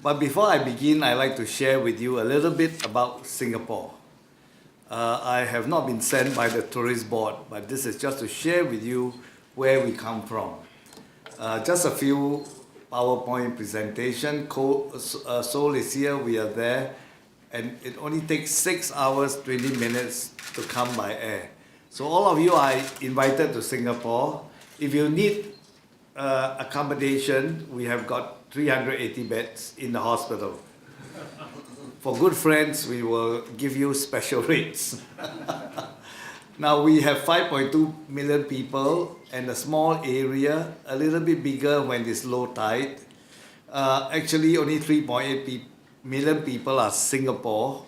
But before I begin, I'd like to share with you a little bit about Singapore. I have not been sent by the tourist board, but this is just to share with you where we come from. Just a few PowerPoint presentation. Seoul is here, we are there, and it only takes 6 hours, 20 minutes to come by air. So all of you are invited to Singapore. If you need accommodation, we have got 380 beds in the hospital. For good friends, we will give you special rates. Now we have 5.2 million people and a small area, a little bit bigger when it's low tide. Actually, only 3.8 million people are Singaporeans,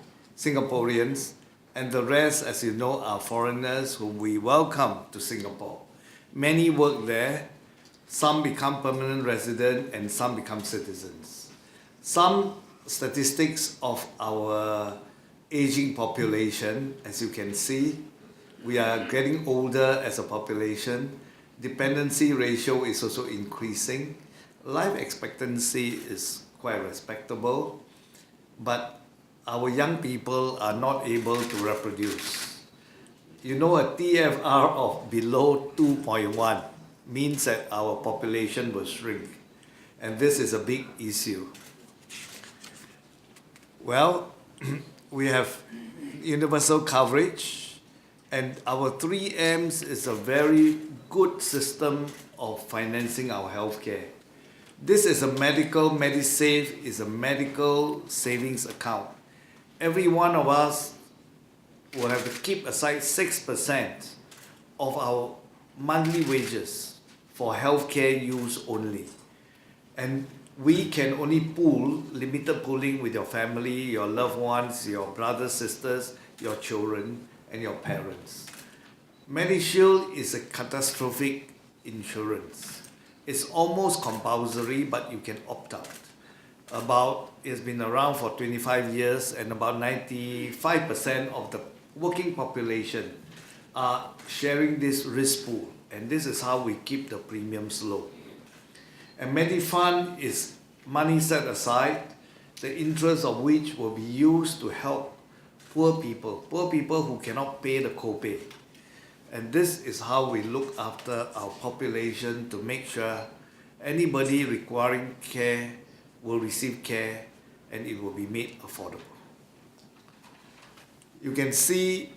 and the rest, as you know, are foreigners whom we welcome to Singapore. Many work there. Some become permanent residents and some become citizens. Some statistics of our aging population, as you can see, we are getting older as a population. Dependency ratio is also increasing. Life expectancy is quite respectable, but our young people are not able to reproduce. You know, a TFR of below 2.1 means that our population will shrink, and this is a big issue. Well, we have universal coverage, and our 3Ms is a very good system of financing our healthcare. This is a MediSave is a medical savings account. Every one of us will have to keep aside 6% of our monthly wages for healthcare use only. And we can only pool, limited pooling with your family, your loved ones, your brothers, sisters, your children, and your parents. MediShield is a catastrophic insurance. It's almost compulsory, but you can opt out. It's been around for 25 years, and about 95% of the working population are sharing this risk pool, and this is how we keep the premiums low. And MediFund is money set aside, the interest of which will be used to help poor people who cannot pay the copay. And this is how we look after our population to make sure anybody requiring care will receive care and it will be made affordable. You can see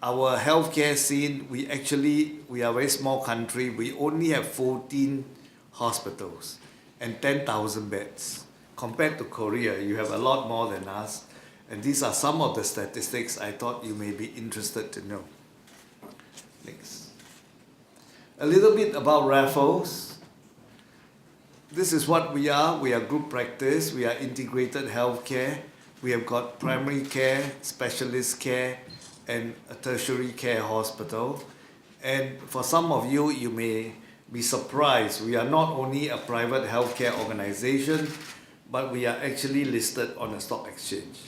our healthcare scene. We are a very small country. We only have 14 hospitals and 10,000 beds. Compared to Korea, you have a lot more than us. And these are some of the statistics I thought you may be interested to know. Next. A little bit about Raffles. This is what we are. We are group practice. We are integrated healthcare. We have got primary care, specialist care, and a tertiary care hospital. And for some of you, you may be surprised. We are not only a private healthcare organization, but we are actually listed on a stock exchange.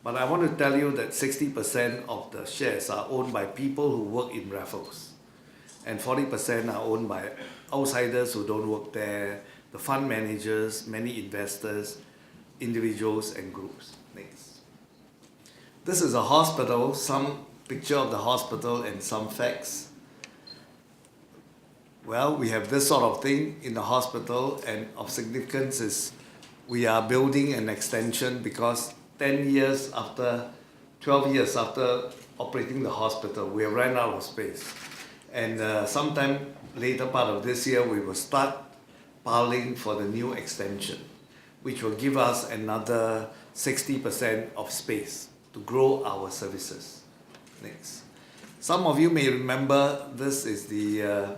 But I want to tell you that 60% of the shares are owned by people who work in Raffles, and 40% are owned by outsiders who don't work there, the fund managers, many investors, individuals and groups. Next. This is a hospital, some picture of the hospital and some facts. Well, we have this sort of thing in the hospital, and of significance is we are building an extension because 12 years after operating the hospital, we have ran out of space. And sometime later part of this year, we will start piling for the new extension, which will give us another 60% of space to grow our services. Next. Some of you may remember this is the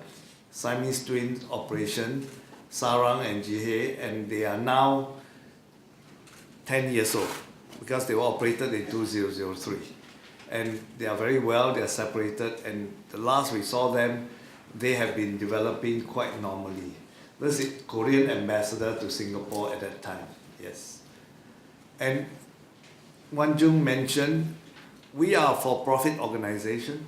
Siamese twins operation, Sarang and Jihe, and they are now 10 years old because they were operated in 2003. And they are very well, they are separated, and the last we saw them, they have been developing quite normally. This is Korean ambassador to Singapore at that time, yes. And Wan Jung mentioned, we are a for-profit organization,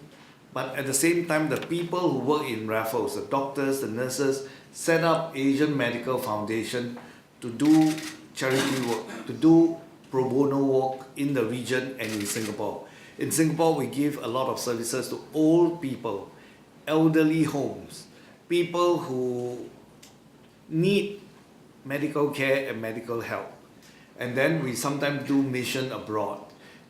but at the same time, the people who work in Raffles, the doctors, the nurses, set up Asian Medical Foundation to do charity work, to do pro bono work in the region and in Singapore. In Singapore, we give a lot of services to old people, elderly homes, people who need medical care and medical help. And then we sometimes do mission abroad.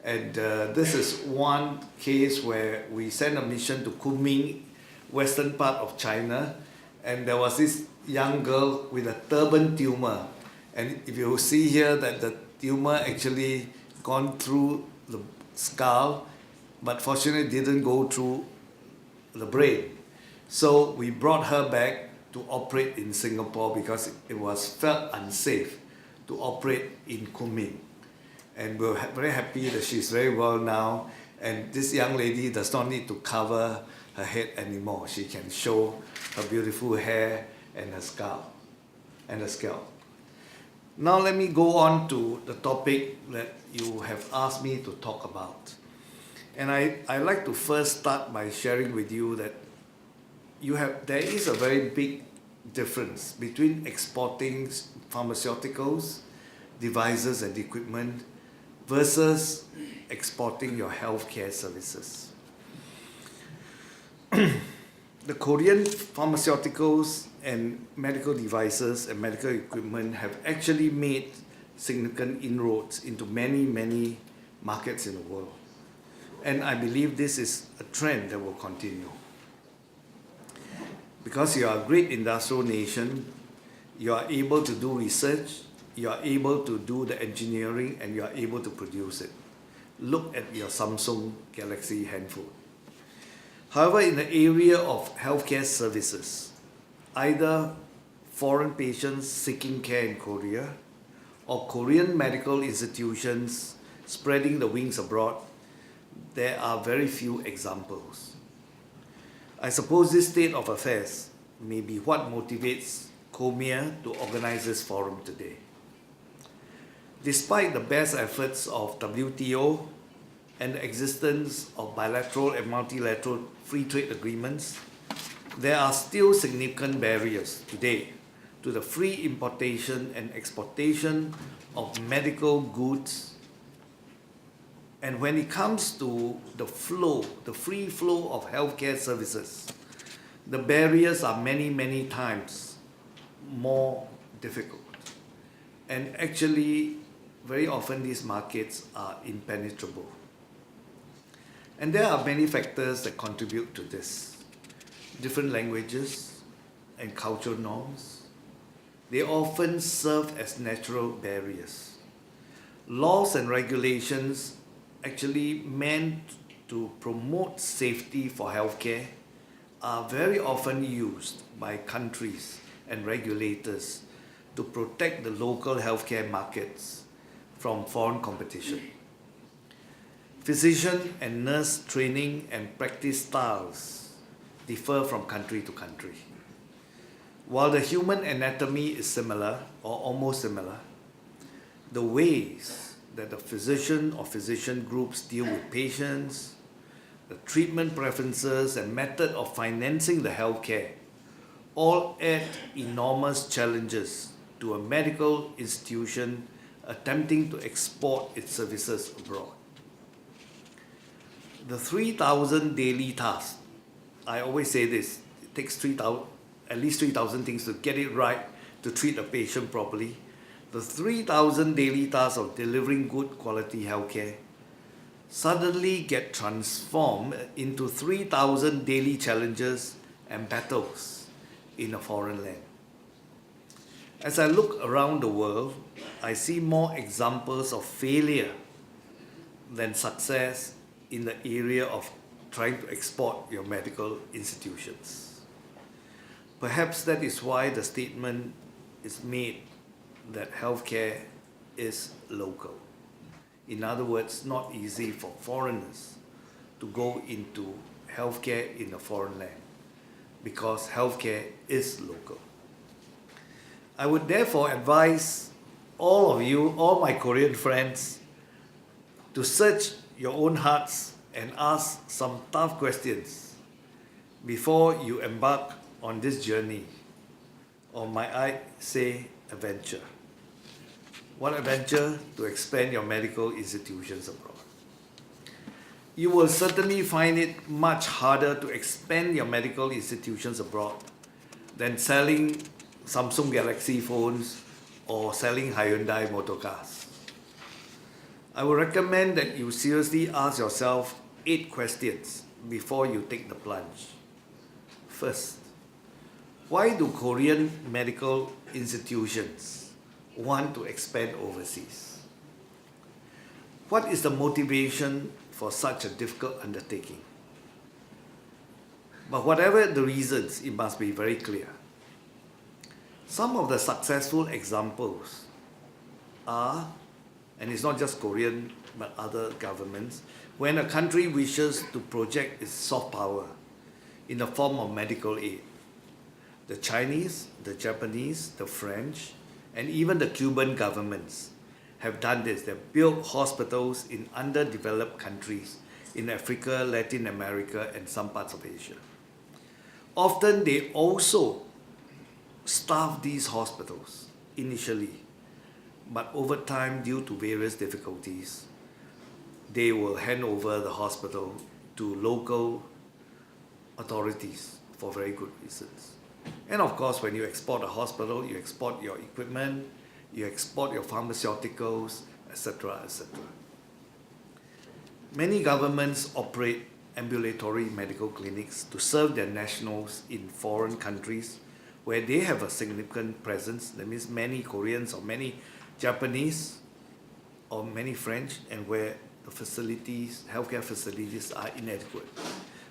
And this is one case where we sent a mission to Kunming, western part of China, and there was this young girl with a turban tumor. And if you see here that the tumor actually gone through the skull, but fortunately didn't go through the brain. So we brought her back to operate in Singapore because it was felt unsafe to operate in Kunming. And we're very happy that she's very well now, and this young lady does not need to cover her head anymore. She can show her beautiful hair and her scalp. Now let me go on to the topic that you have asked me to talk about. And I'd like to first start by sharing with you that there is a very big difference between exporting pharmaceuticals, devices and equipment versus exporting your healthcare services. The Korean pharmaceuticals and medical devices and medical equipment have actually made significant inroads into many, many markets in the world. And I believe this is a trend that will continue. Because you are a great industrial nation, you are able to do research, you are able to do the engineering, and you are able to produce it. Look at your Samsung Galaxy handphone. However, in the area of healthcare services, either foreign patients seeking care in Korea or Korean medical institutions spreading the wings abroad, there are very few examples. I suppose this state of affairs may be what motivates COMEA to organize this forum today. Despite the best efforts of WTO and the existence of bilateral and multilateral free trade agreements, there are still significant barriers today to the free importation and exportation of medical goods. And when it comes to the free flow of healthcare services, the barriers are many, many times more difficult. And actually, very often these markets are impenetrable. And there are many factors that contribute to this. Different languages and cultural norms, they often serve as natural barriers. Laws and regulations actually meant to promote safety for healthcare are very often used by countries and regulators to protect the local healthcare markets from foreign competition. Physician and nurse training and practice styles differ from country to country. While the human anatomy is similar or almost similar, the ways that the physician or physician groups deal with patients, the treatment preferences and method of financing the healthcare all add enormous challenges to a medical institution attempting to export its services abroad. The 3,000 daily tasks, I always say this, it takes at least 3,000 things to get it right to treat a patient properly. The 3,000 daily tasks of delivering good quality healthcare suddenly get transformed into 3,000 daily challenges and battles in a foreign land. As I look around the world, I see more examples of failure than success in the area of trying to export your medical institutions. Perhaps that is why the statement is made that healthcare is local. In other words, not easy for foreigners to go into healthcare in a foreign land because healthcare is local. I would therefore advise all of you, all my Korean friends, to search your own hearts and ask some tough questions before you embark on this journey, or might I say adventure. What a venture to expand your medical institutions abroad. You will certainly find it much harder to expand your medical institutions abroad than selling Samsung Galaxy phones or selling Hyundai motor cars. I would recommend that you seriously ask yourself 8 questions before you take the plunge. First, why do Korean medical institutions want to expand overseas? What is the motivation for such a difficult undertaking? But whatever the reasons, it must be very clear. Some of the successful examples are, and it's not just Korean but other governments, when a country wishes to project its soft power in the form of medical aid. The Chinese, the Japanese, the French, and even the Cuban governments have done this. They've built hospitals in underdeveloped countries in Africa, Latin America, and some parts of Asia. Often they also staff these hospitals initially, but over time, due to various difficulties, they will hand over the hospital to local authorities for very good reasons. And of course, when you export a hospital, you export your equipment, you export your pharmaceuticals, etc., etc. Many governments operate ambulatory medical clinics to serve their nationals in foreign countries where they have a significant presence. That means many Koreans or many Japanese or many French, and where the facilities, healthcare facilities are inadequate.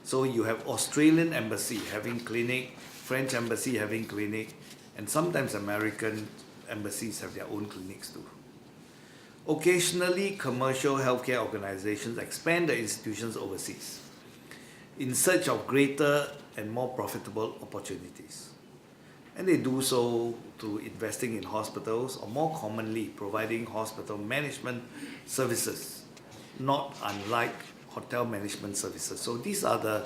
So you have Australian embassy having clinic, French embassy having clinic, and sometimes American embassies have their own clinics too. Occasionally, commercial healthcare organizations expand their institutions overseas in search of greater and more profitable opportunities. And they do so through investing in hospitals, or more commonly providing hospital management services, not unlike hotel management services. So these are the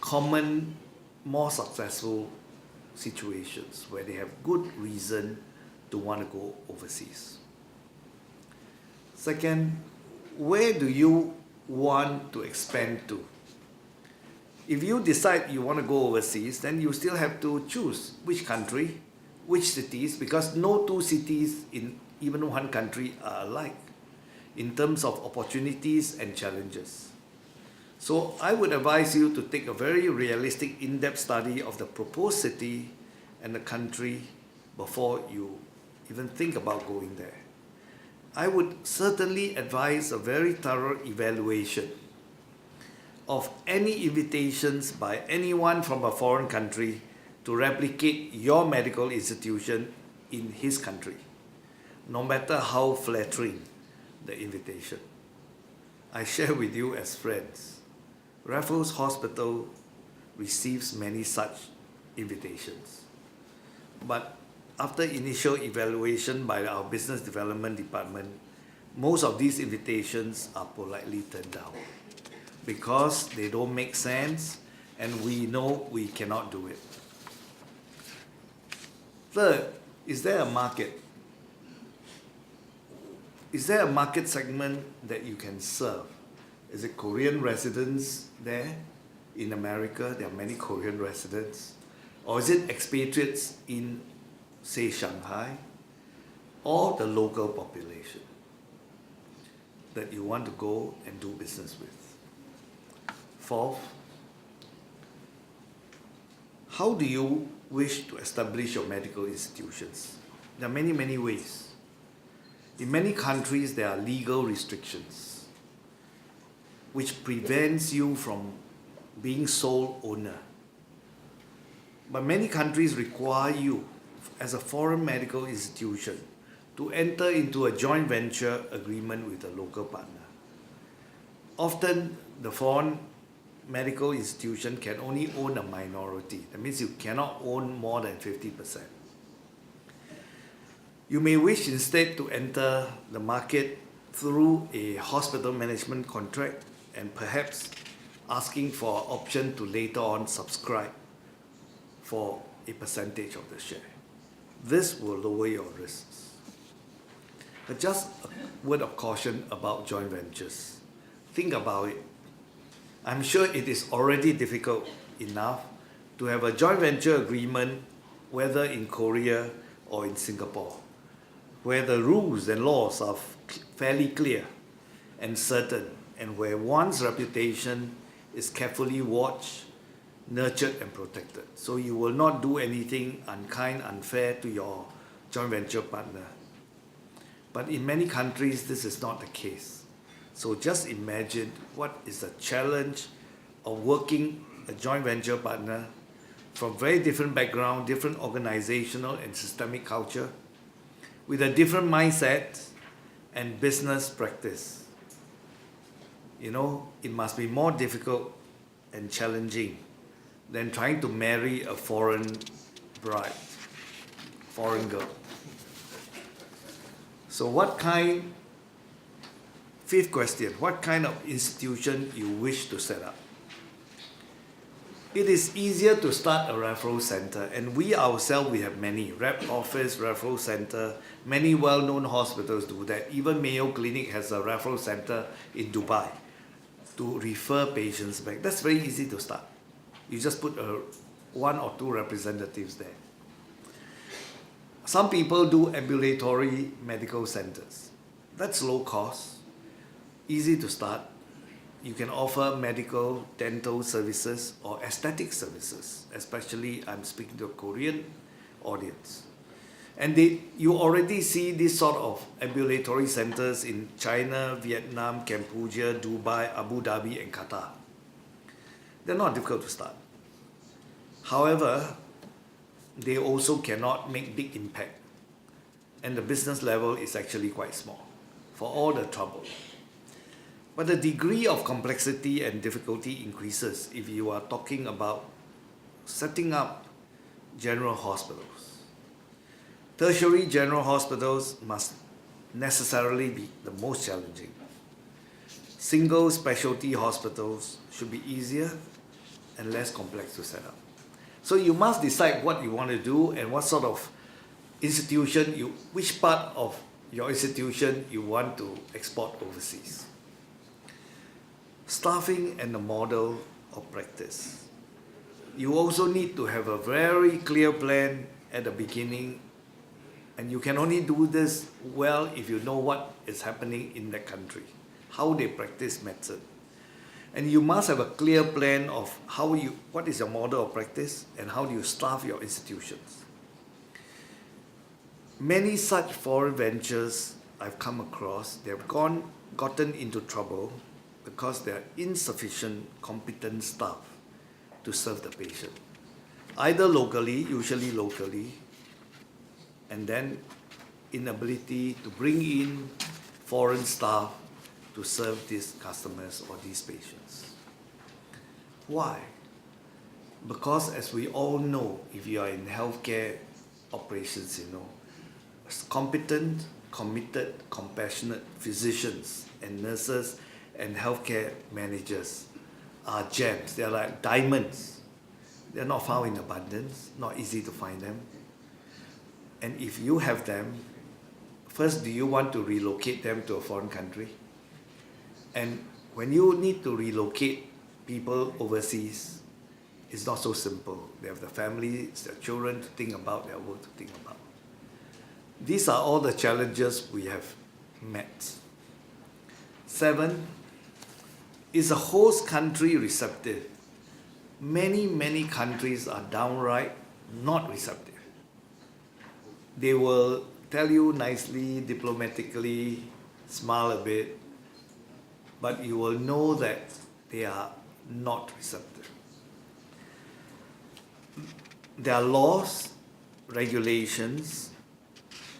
common, more successful situations where they have good reason to want to go overseas. Second, where do you want to expand to? If you decide you want to go overseas, then you still have to choose which country, which cities, because no two cities in even one country are alike in terms of opportunities and challenges. So I would advise you to take a very realistic, in-depth study of the proposed city and the country before you even think about going there. I would certainly advise a very thorough evaluation of any invitations by anyone from a foreign country to replicate your medical institution in his country, no matter how flattering the invitation. I share with you as friends, Raffles Hospital receives many such invitations. But after initial evaluation by our business development department, most of these invitations are politely turned down because they don't make sense and we know we cannot do it. Third, is there a market? Is there a market segment that you can serve? Is it Korean residents there? In America, there are many Korean residents. Or is it expatriates in, say, Shanghai? Or the local population that you want to go and do business with? Fourth, how do you wish to establish your medical institutions? There are many, many ways. In many countries, there are legal restrictions which prevents you from being sole owner. But many countries require you, as a foreign medical institution, to enter into a joint venture agreement with a local partner. Often, the foreign medical institution can only own a minority. That means you cannot own more than 50%. You may wish instead to enter the market through a hospital management contract and perhaps asking for an option to later on subscribe for a percentage of the share. This will lower your risks. But just a word of caution about joint ventures. Think about it. I'm sure it is already difficult enough to have a joint venture agreement, whether in Korea or in Singapore, where the rules and laws are fairly clear and certain, and where one's reputation is carefully watched, nurtured and protected. So you will not do anything unkind, unfair to your joint venture partner. But in many countries, this is not the case. So just imagine what is the challenge of working a joint venture partner from very different background, different organizational and systemic culture, with a different mindset and business practice. You know, it must be more difficult and challenging than trying to marry a foreign bride, foreign girl. So fifth question, what kind of institution you wish to set up? It is easier to start a referral center, and we ourselves, we have many, rep office, referral center, many well-known hospitals do that. Even Mayo Clinic has a referral center in Dubai to refer patients back. That's very easy to start. You just put one or two representatives there. Some people do ambulatory medical centers. That's low cost, easy to start. You can offer medical, dental services or aesthetic services, especially I'm speaking to a Korean audience. And you already see this sort of ambulatory centers in China, Vietnam, Cambodia, Dubai, Abu Dhabi and Qatar. They're not difficult to start. However, they also cannot make big impact. And the business level is actually quite small for all the trouble. But the degree of complexity and difficulty increases if you are talking about setting up general hospitals. Tertiary general hospitals must necessarily be the most challenging. Single specialty hospitals should be easier and less complex to set up. So you must decide what you want to do and what sort of institution, which part of your institution you want to export overseas. Staffing and the model of practice. You also need to have a very clear plan at the beginning, and you can only do this well if you know what is happening in that country, how they practice medicine. And you must have a clear plan of what is your model of practice and how do you staff your institutions. Many such foreign ventures I've come across, they have gotten into trouble because there are insufficient competent staff to serve the patient. Either locally, usually locally, and then inability to bring in foreign staff to serve these customers or these patients. Why? Because as we all know, if you are in healthcare operations, you know, competent, committed, compassionate physicians and nurses and healthcare managers are gems. They're like diamonds. They're not found in abundance, not easy to find them. And if you have them, first, do you want to relocate them to a foreign country? And when you need to relocate people overseas, it's not so simple. They have their families, their children to think about, their work to think about. These are all the challenges we have met. 7, is a host country receptive? Many countries are downright not receptive. They will tell you nicely, diplomatically, smile a bit, but you will know that they are not receptive. There are laws, regulations,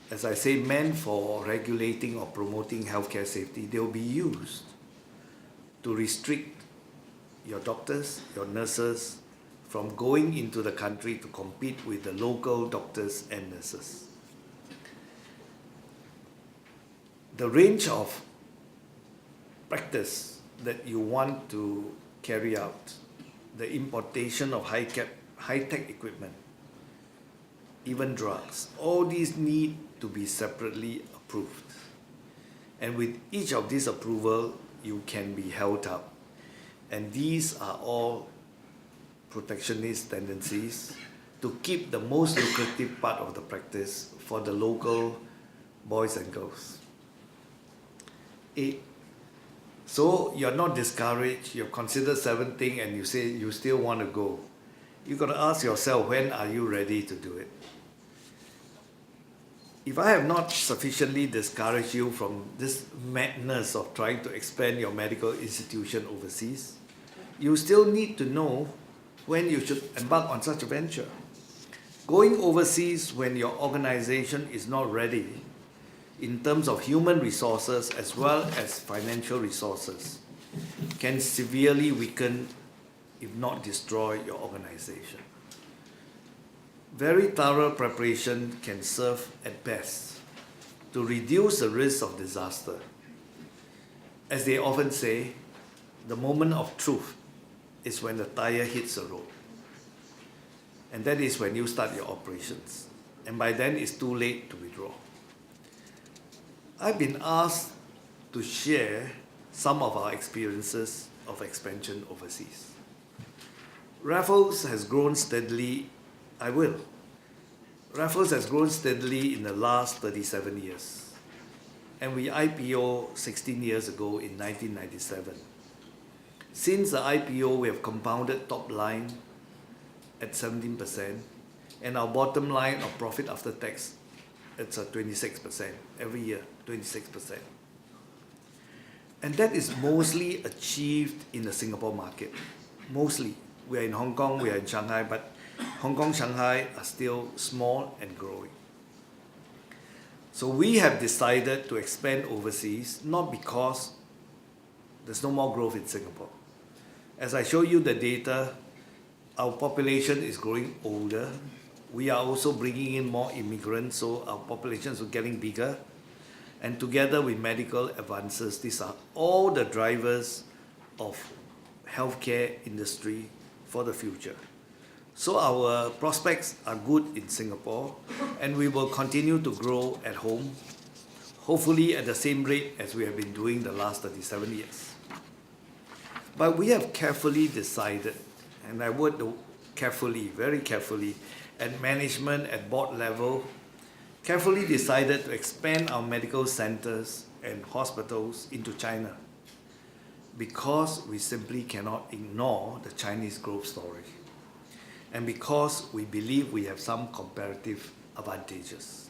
as I say, meant for regulating or promoting healthcare safety. They will be used to restrict your doctors, your nurses from going into the country to compete with the local doctors and nurses. The range of practice that you want to carry out, the importation of high-tech equipment, even drugs, all these need to be separately approved. And with each of these approval, you can be held up. And these are all protectionist tendencies to keep the most lucrative part of the practice for the local boys and girls. 8. So you're not discouraged, you've considered 7 things and you say you still want to go. You've got to ask yourself, when are you ready to do it? If I have not sufficiently discouraged you from this madness of trying to expand your medical institution overseas, you still need to know when you should embark on such a venture. Going overseas when your organization is not ready in terms of human resources as well as financial resources can severely weaken, if not destroy, your organization. Very thorough preparation can serve at best to reduce the risk of disaster. As they often say, the moment of truth is when the tire hits the road. And that is when you start your operations. And by then it's too late to withdraw. I've been asked to share some of our experiences of expansion overseas. Raffles has grown steadily. Raffles has grown steadily in the last 37 years. And we IPO 16 years ago in 1997. Since the IPO, we have compounded top line at 17%, and our bottom line of profit after tax, it's at 26%, every year, 26%. And that is mostly achieved in the Singapore market. Mostly. We are in Hong Kong, we are in Shanghai, but Hong Kong, Shanghai are still small and growing. So we have decided to expand overseas, not because there's no more growth in Singapore. As I show you the data, our population is growing older. We are also bringing in more immigrants, so our populations are getting bigger. And together with medical advances, these are all the drivers of healthcare industry for the future. So our prospects are good in Singapore, and we will continue to grow at home, hopefully at the same rate as we have been doing the last 37 years. But we have carefully decided, and I would carefully, very carefully, at management, at board level, carefully decided to expand our medical centers and hospitals into China because we simply cannot ignore the Chinese growth story and because we believe we have some comparative advantages.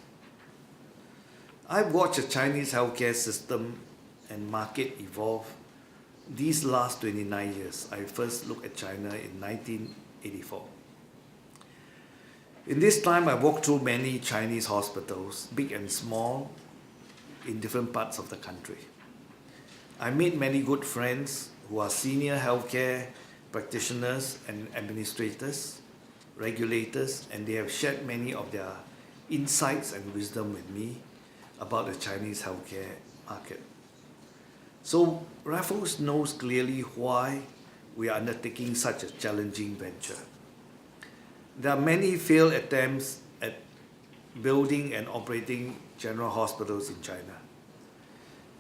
I've watched the Chinese healthcare system and market evolve these last 29 years. I first looked at China in 1984. In this time, I walked through many Chinese hospitals, big and small, in different parts of the country. I made many good friends who are senior healthcare practitioners and administrators, regulators, and they have shared many of their insights and wisdom with me about the Chinese healthcare market. So Raffles knows clearly why we are undertaking such a challenging venture. There are many failed attempts at building and operating general hospitals in China.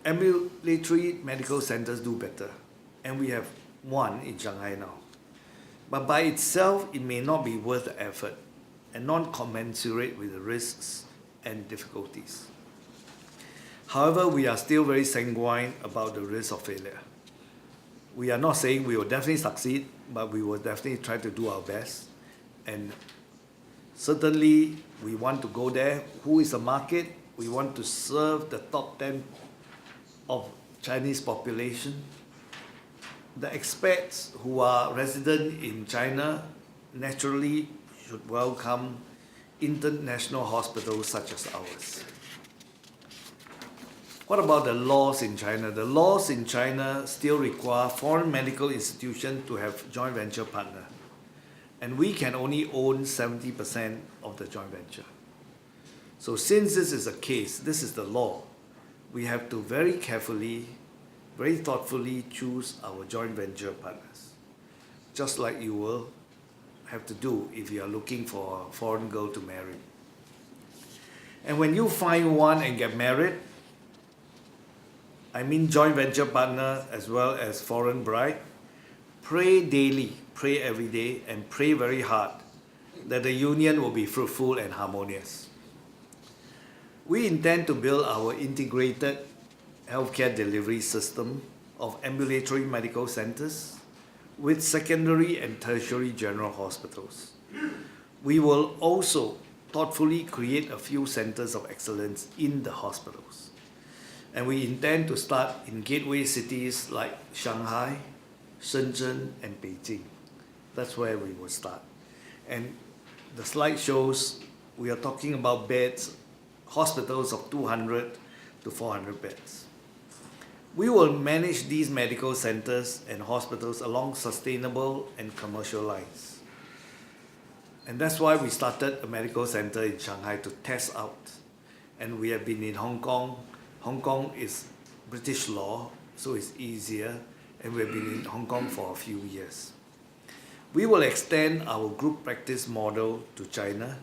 Ambulatory medical centers do better, and we have one in Shanghai now. But by itself, it may not be worth the effort and not commensurate with the risks and difficulties. However, we are still very sanguine about the risk of failure. We are not saying we will definitely succeed, but we will definitely try to do our best. And certainly, we want to go there. Who is the market? We want to serve the top 10 of Chinese population. The expats who are resident in China naturally should welcome international hospitals such as ours. What about the laws in China? The laws in China still require foreign medical institutions to have joint venture partner. And we can only own 70% of the joint venture. So since this is the case, this is the law, we have to very carefully, very thoughtfully choose our joint venture partners. Just like you will have to do if you are looking for a foreign girl to marry. And when you find one and get married, I mean joint venture partner as well as foreign bride, pray daily, pray every day, and pray very hard that the union will be fruitful and harmonious. We intend to build our integrated healthcare delivery system of ambulatory medical centers with secondary and tertiary general hospitals. We will also thoughtfully create a few centers of excellence in the hospitals. And we intend to start in gateway cities like Shanghai, Shenzhen, and Beijing. That's where we will start. And the slide shows we are talking about beds, hospitals of 200 to 400 beds. We will manage these medical centers and hospitals along sustainable and commercial lines. And that's why we started a medical center in Shanghai to test out. And we have been in Hong Kong. Hong Kong is British law, so it's easier. And we've been in Hong Kong for a few years. We will extend our group practice model to China.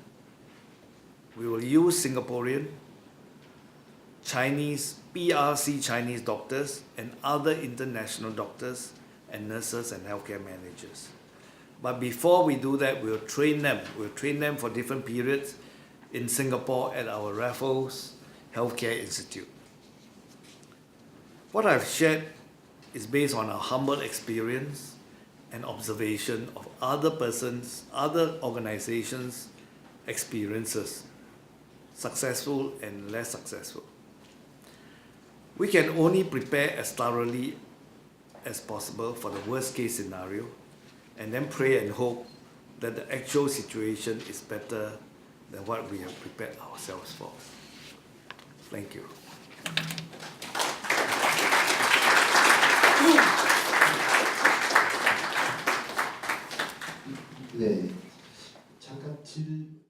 We will use Singaporean, Chinese, PRC Chinese doctors and other international doctors and nurses and healthcare managers. But before we do that, we'll train them. We'll train them for different periods in Singapore at our Raffles Healthcare Institute. What I've shared is based on our humble experience and observation of other persons, other organizations' experiences, successful and less successful. We can only prepare as thoroughly as possible for the worst case scenario and then pray and hope that the actual situation is better than what we have prepared ourselves for. Thank you.